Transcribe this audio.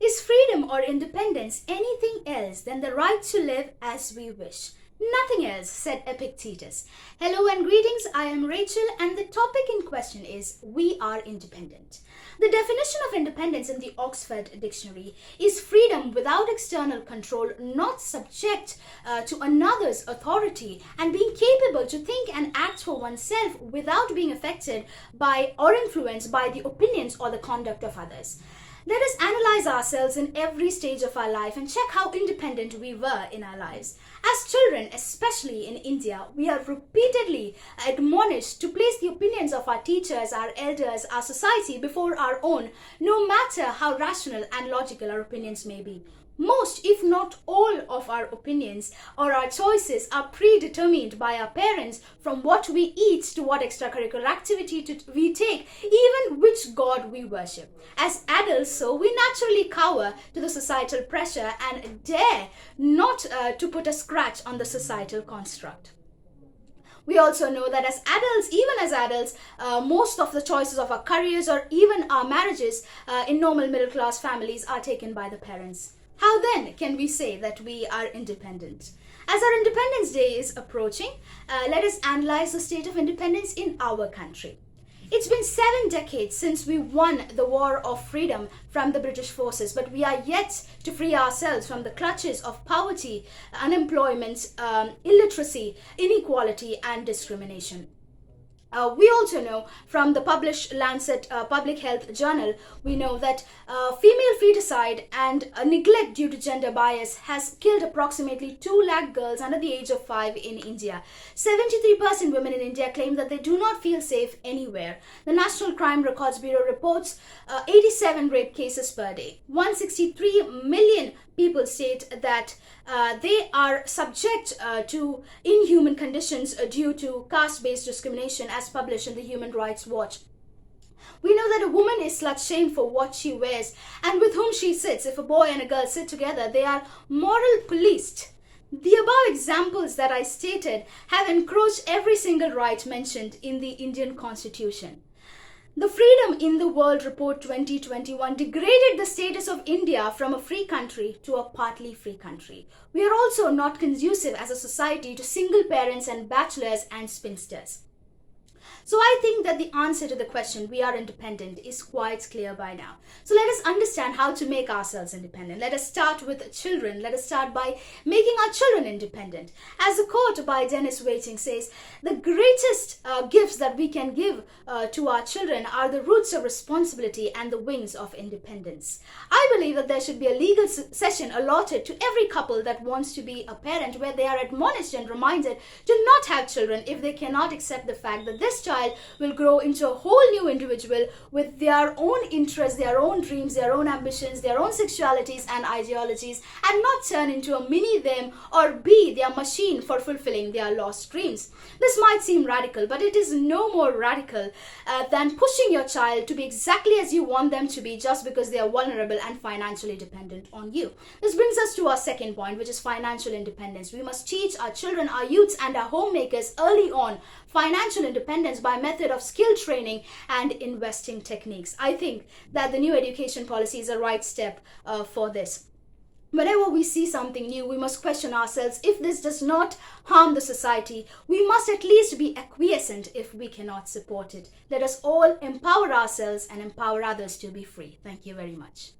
Is freedom or independence anything else than the right to live as we wish? Nothing else, said Epictetus. Hello and greetings, I am Rachel, and the topic in question is We Are Independent. The definition of independence in the Oxford Dictionary is freedom without external control, not subject to another's authority, and being capable to think and act for oneself without being affected by or influenced by the opinions or the conduct of others. Let us analyze ourselves in every stage of our life and check how independent we were in our lives. As children, especially in India, we are repeatedly admonished to place the opinions of our teachers, our elders, our society before our own, no matter how rational and logical our opinions may be. Most, if not all, of our opinions or our choices are predetermined by our parents, from what we eat to what extracurricular activity we take, even which god we worship. As adults, so we naturally cower to the societal pressure and dare not to put a scratch on the societal construct. We also know that as adults, most of the choices of our careers or even our marriages in normal middle class families are taken by the parents. How then can we say that we are independent? As our Independence Day is approaching, let us analyze the state of independence in our country. It's been 7 decades since we won the war of freedom from the British forces, but we are yet to free ourselves from the clutches of poverty, unemployment, illiteracy, inequality, and discrimination. We also know from the published Lancet Public Health Journal, we know that female feticide and neglect due to gender bias has killed approximately 2 lakh girls under the age of 5 in India. 73% women in India claim that they do not feel safe anywhere. The National Crime Records Bureau reports 87 rape cases per day. 163 million people state that they are subject to inhuman conditions due to caste-based discrimination, as published in the Human Rights Watch. We know that a woman is slut-shamed for what she wears and with whom she sits. If a boy and a girl sit together, they are moral policed. The above examples that I stated have encroached every single right mentioned in the Indian Constitution. The Freedom in the World Report 2021 degraded the status of India from a free country to a partly free country. We are also not conducive as a society to single parents and bachelors and spinsters. So I think that the answer to the question, we are independent, is quite clear by now. So let us understand how to make ourselves independent. Let us start with children. Let us start by making our children independent. As a quote by Dennis Waiting says, the greatest gifts that we can give to our children are the roots of responsibility and the wings of independence. I believe that there should be a legal session allotted to every couple that wants to be a parent, where they are admonished and reminded to not have children if they cannot accept the fact that this child will grow into a whole new individual with their own interests, their own dreams, their own ambitions, their own sexualities and ideologies, and not turn into a mini them or be their machine for fulfilling their lost dreams. This might seem radical, but it is no more radical than pushing your child to be exactly as you want them to be just because they are vulnerable and financially dependent on you. This brings us to our second point, which is financial independence. We must teach our children, our youths, and our homemakers early on financial independence by method of skill training and investing techniques. I think that the new education policy is a right step for this. Whenever we see something new, we must question ourselves. If this does not harm the society, we must at least be acquiescent if we cannot support it. Let us all empower ourselves and empower others to be free. Thank you very much.